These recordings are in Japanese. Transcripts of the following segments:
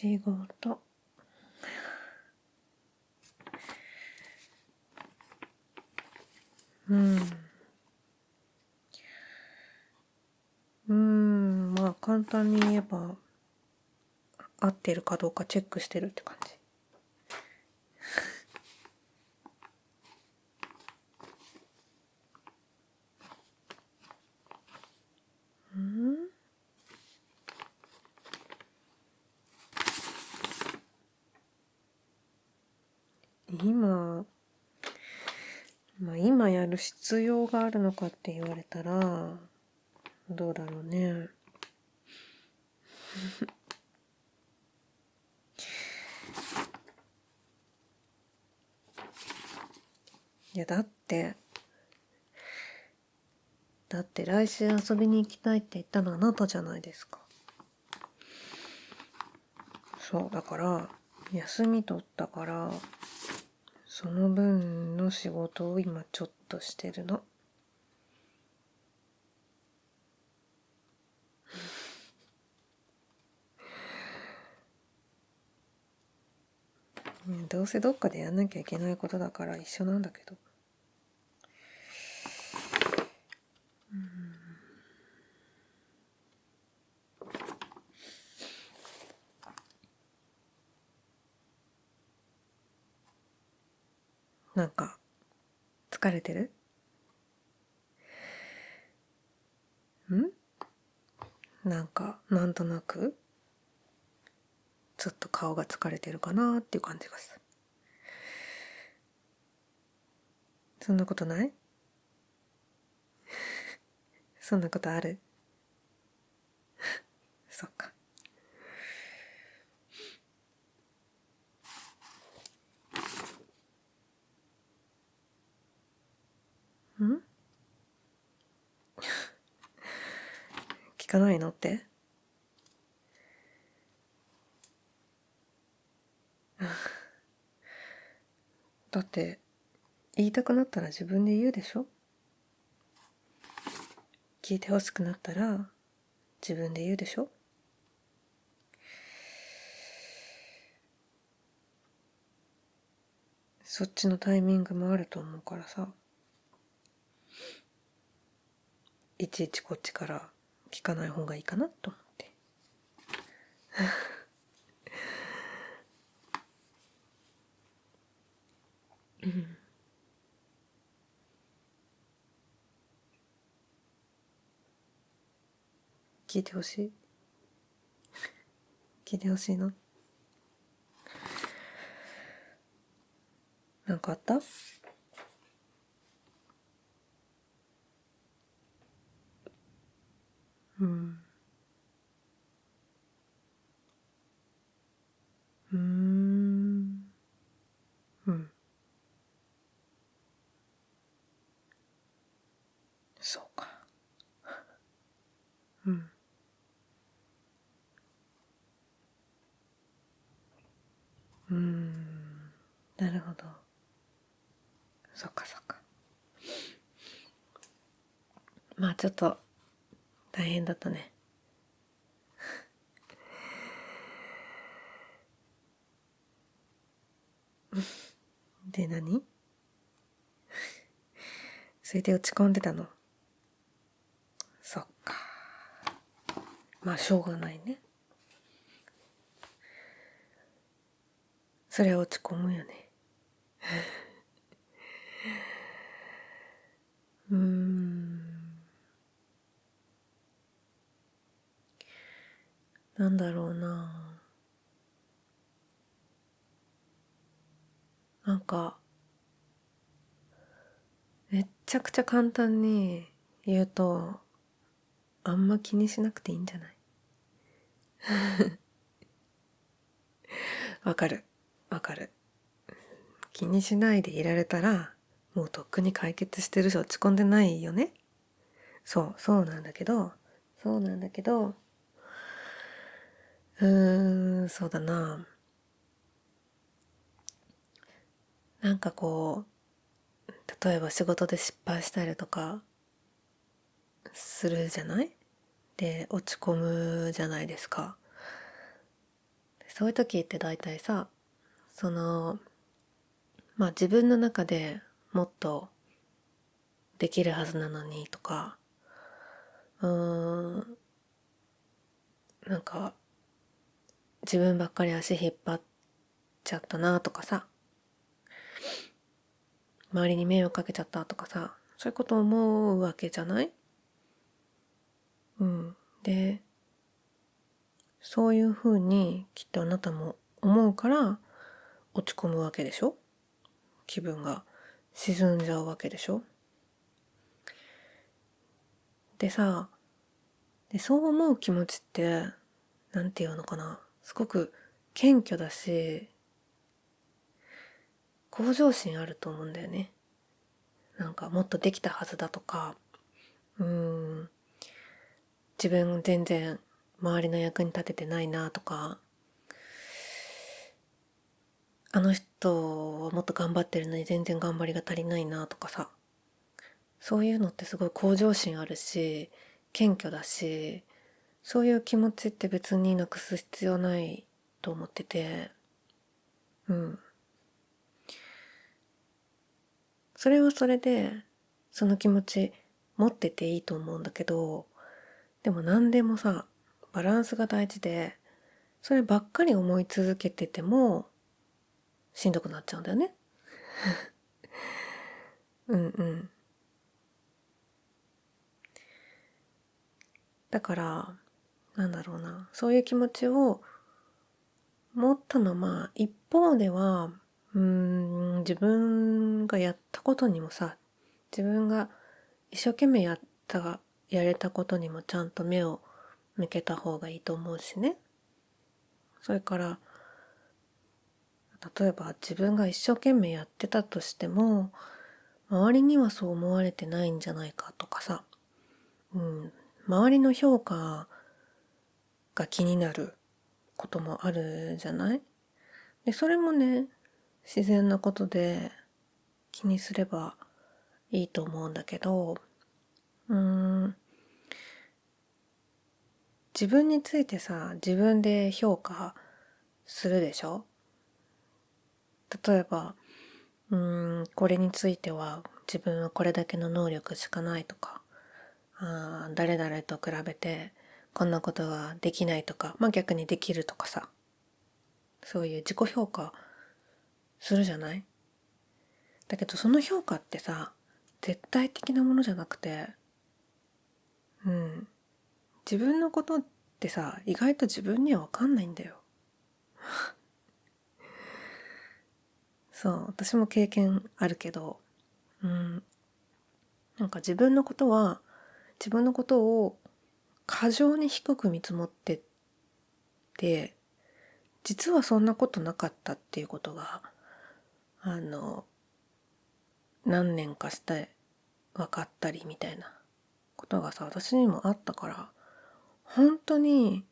仕事。まあ簡単に言えば合ってるかどうかチェックしてるって感じ。今やる必要があるのかって言われたらどうだろうね。いやだって来週遊びに行きたいって言ったのはあなたじゃないですか。そうだから休み取ったからその分の仕事を今ちょっとしてるの。どうせどっかでやんなきゃいけないことだから一緒なんだけど。なんか疲れてる？なんとなくちょっと顔が疲れてるかなっていう感じがする。そんなことない？そんなことある？そっか。聞かないのって？だって言いたくなったら自分で言うでしょ。聞いてほしくなったら自分で言うでしょ。そっちのタイミングもあると思うからさ、いちいちこっちから聞かない方がいいかなと思って。聞いてほしい？聞いてほしいの？なんかあった？うん。うん。そうか。なるほど。そっかそっか。まあちょっと大変だったね。で何？それで落ち込んでたの？そっか。まあしょうがないね。それは落ち込むよね。なんだろうな。なんかめっちゃくちゃ簡単に言うとあんま気にしなくていいんじゃない？わかる。わかる。気にしないでいられたらもうとっくに解決してるし落ち込んでないよね。そうなんだけどそうだな。なんかこう例えば仕事で失敗したりとかするじゃない？で落ち込むじゃないですか。そういう時って大体さ、自分の中でもっとできるはずなのにとか、うーん、なんか自分ばっかり足引っ張っちゃったなとかさ、周りに迷惑かけちゃったとかさ、そういうこと思うわけじゃない？うん。で、そういうふうにきっとあなたも思うから落ち込むわけでしょ？気分が沈んじゃうわけでしょ？でさ、そう思う気持ちって、なんていうのかな、すごく謙虚だし、向上心あると思うんだよね。なんかもっとできたはずだとか、うーん、自分全然周りの役に立ててないなとか、あの人はもっと頑張ってるのに全然頑張りが足りないなとかさ、そういうのってすごい向上心あるし、謙虚だし、そういう気持ちって別になくす必要ないと思ってて、うん。それはそれで、その気持ち持ってていいと思うんだけど、でも何でもさ、バランスが大事で、そればっかり思い続けてても、しんどくなっちゃうんだよね。うんうん。だから、なんだろうな、そういう気持ちを持ったのまあ、一方では、自分がやったことにもさ、自分が一生懸命やれたことにもちゃんと目を向けた方がいいと思うしね。それから、例えば自分が一生懸命やってたとしても、周りにはそう思われてないんじゃないかとかさ、うん、周りの評価が気になることもあるじゃない？で、それもね、自然なことで気にすればいいと思うんだけど、うーん、自分についてさ、自分で評価するでしょ？例えば、これについては自分はこれだけの能力しかないとか、誰々と比べてこんなことができないとか、逆にできるとかさ、そういう自己評価するじゃない？だけどその評価ってさ、絶対的なものじゃなくて、うん、自分のことってさ、意外と自分には分かんないんだよ。そう、私も経験あるけど、うん、なんか自分のことを過剰に低く見積もってって、実はそんなことなかったっていうことが、あの、何年かして分かったりみたいなことがさ、私にもあったから、本当に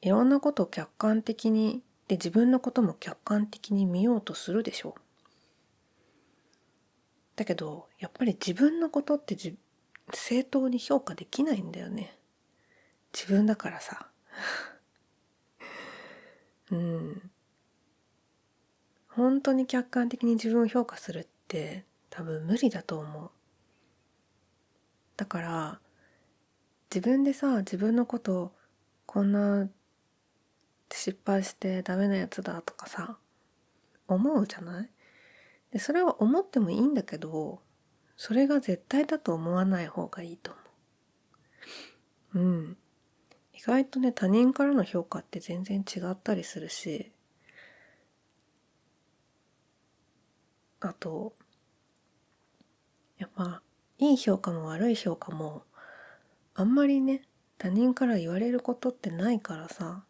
いろんなことを客観的に、で自分のことも客観的に見ようとするでしょ。だけど、やっぱり自分のことって正当に評価できないんだよね。自分だからさ。うん。本当に客観的に自分を評価するって多分無理だと思う。だから自分でさ、自分のことこんな失敗してダメなやつだとかさ、思うじゃない？で、それは思ってもいいんだけど、それが絶対だと思わない方がいいと思う。うん。意外とね、他人からの評価って全然違ったりするし、あと、やっぱ、いい評価も悪い評価も、あんまりね、他人から言われることってないからさ。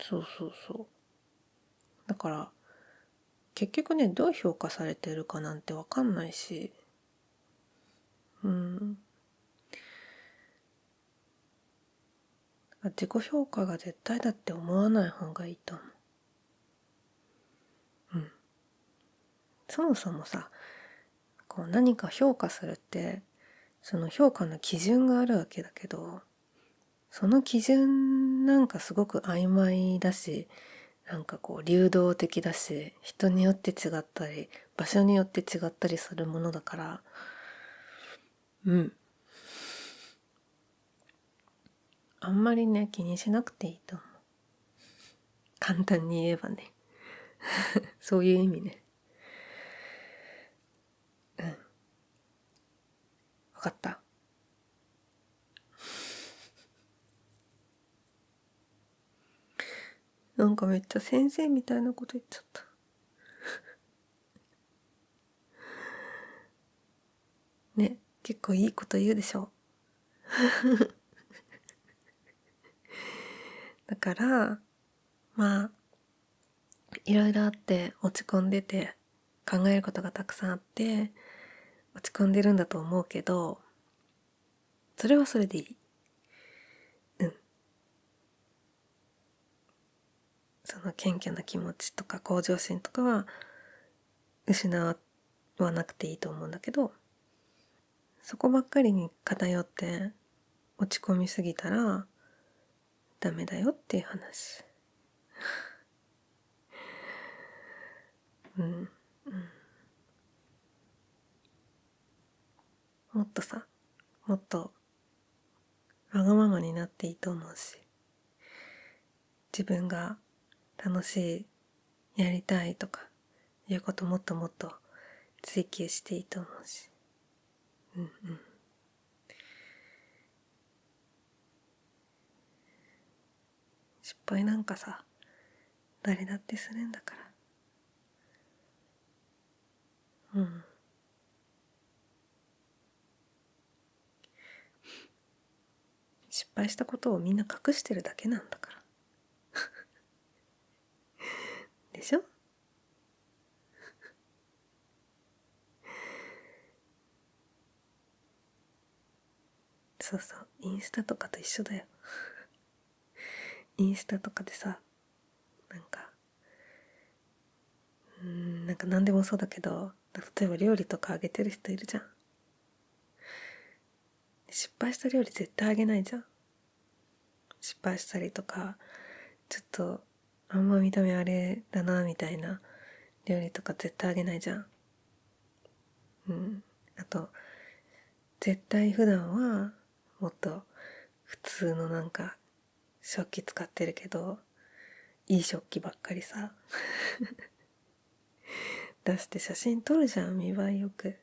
そうそうそう。だから、結局ね、どう評価されてるかなんてわかんないし、うん。自己評価が絶対だって思わない方がいいと思う。うん。そもそもさ、こう何か評価するって、その評価の基準があるわけだけど、その基準なんかすごく曖昧だし、なんかこう流動的だし、人によって違ったり場所によって違ったりするものだから、あんまりね気にしなくていいと思う。簡単に言えばね。そういう意味ね。わかった。なんかめっちゃ先生みたいなこと言っちゃった。ね、結構いいこと言うでしょ。だからまあいろいろあって落ち込んでて、考えることがたくさんあって落ち込んでるんだと思うけど、それはそれでいい。その謙虚な気持ちとか向上心とかは失わなくていいと思うんだけど、そこばっかりに偏って落ち込みすぎたらダメだよっていう話。もっとさ、もっとわがままになっていいと思うし、自分が楽しい、やりたいとかいうこともっともっと追求していいと思うし。失敗なんかさ、誰だってするんだから。失敗したことをみんな隠してるだけなんだから。でしょ？そうそう、インスタとかと一緒だよ。インスタとかでさ、なんか何でもそうだけど、例えば料理とかあげてる人いるじゃん。失敗した料理絶対あげないじゃん。失敗したりとか、ちょっとあんま見た目あれだなみたいな料理とか絶対あげないじゃん。あと絶対普段はもっと普通のなんか食器使ってるけど、いい食器ばっかりさ出して写真撮るじゃん、見栄えよく。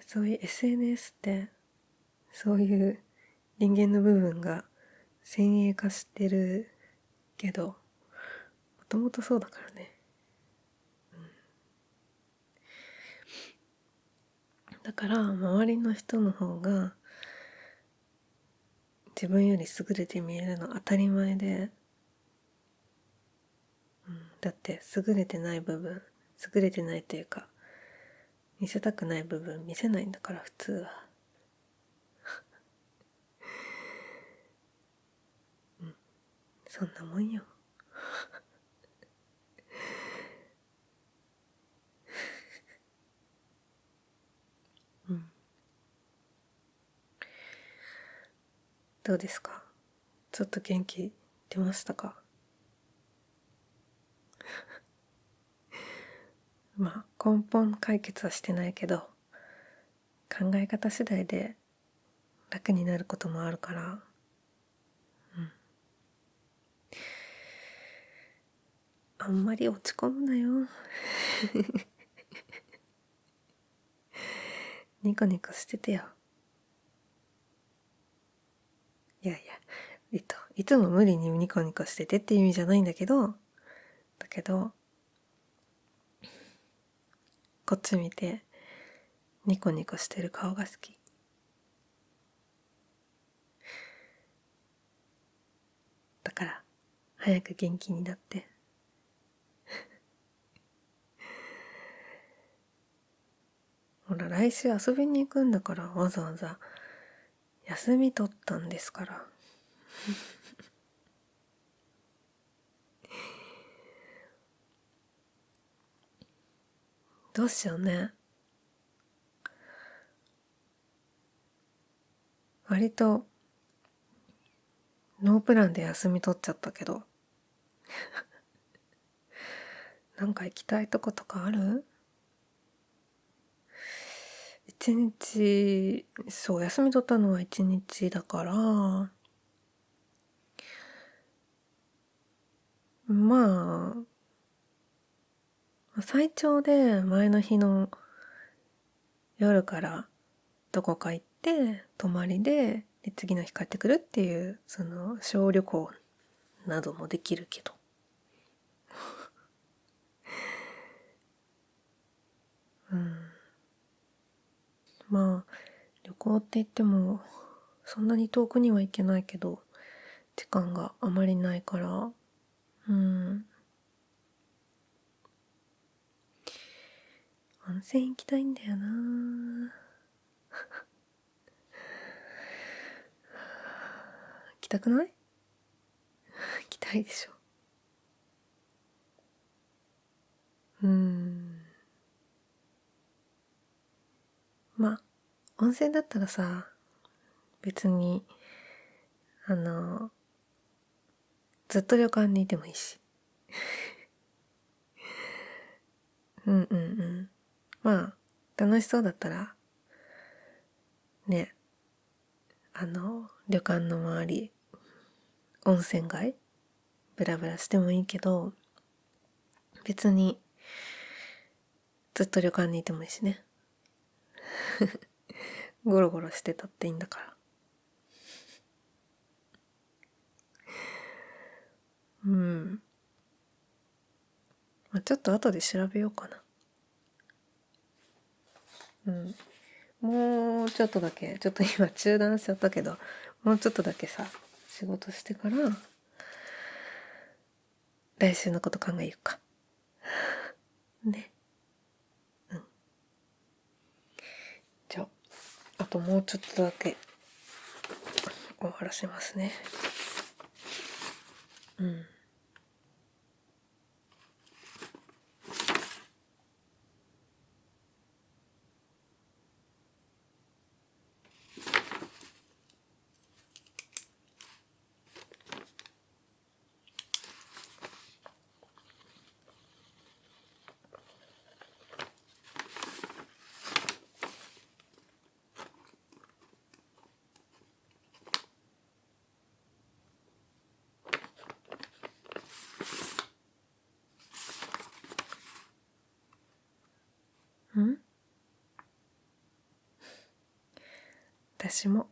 そういう SNS ってそういう人間の部分が先鋭化してるけど、もともとそうだからね。だから周りの人の方が自分より優れて見えるの当たり前で、だって優れてない部分、優れてないというか見せたくない部分見せないんだから、普通は。そんなもんよ。どうですか？ちょっと元気出ましたか？まあ根本解決はしてないけど、考え方次第で楽になることもあるから、あんまり落ち込むなよ。ニコニコしててよ。いやいや、いつも無理にニコニコしててっていう意味じゃないんだけど、こっち見てニコニコしてる顔が好き。だから早く元気になって。ほら来週遊びに行くんだから、わざわざ休み取ったんですから。どうしようね。割とノープランで休み取っちゃったけど、なんか行きたいとことかある？一日、そう、休み取ったのは一日だから、まあ、最長で前の日の夜からどこか行って、泊まりで、次の日帰ってくるっていう、その小旅行などもできるけど。うん。まあ、旅行って言っても、そんなに遠くには行けないけど、時間があまりないから、うん。温泉行きたいんだよな。行きたくない？行きたいでしょ。うん。まあ、温泉だったらさ、別に、あの、ずっと旅館にいてもいいし。うんうんうん。まあ、楽しそうだったら、ね、旅館の周り、温泉街、ブラブラしてもいいけど、別に、ずっと旅館にいてもいいしね。ゴロゴロしてたっていいんだから。うん。まあ、ちょっと後で調べようかな。うん。もうちょっとだけ、ちょっと今中断しちゃったけど、もうちょっとだけさ、仕事してから、来週のこと考えようか。ね。じゃあ、あともうちょっとだけ終わらせますね。うん。私も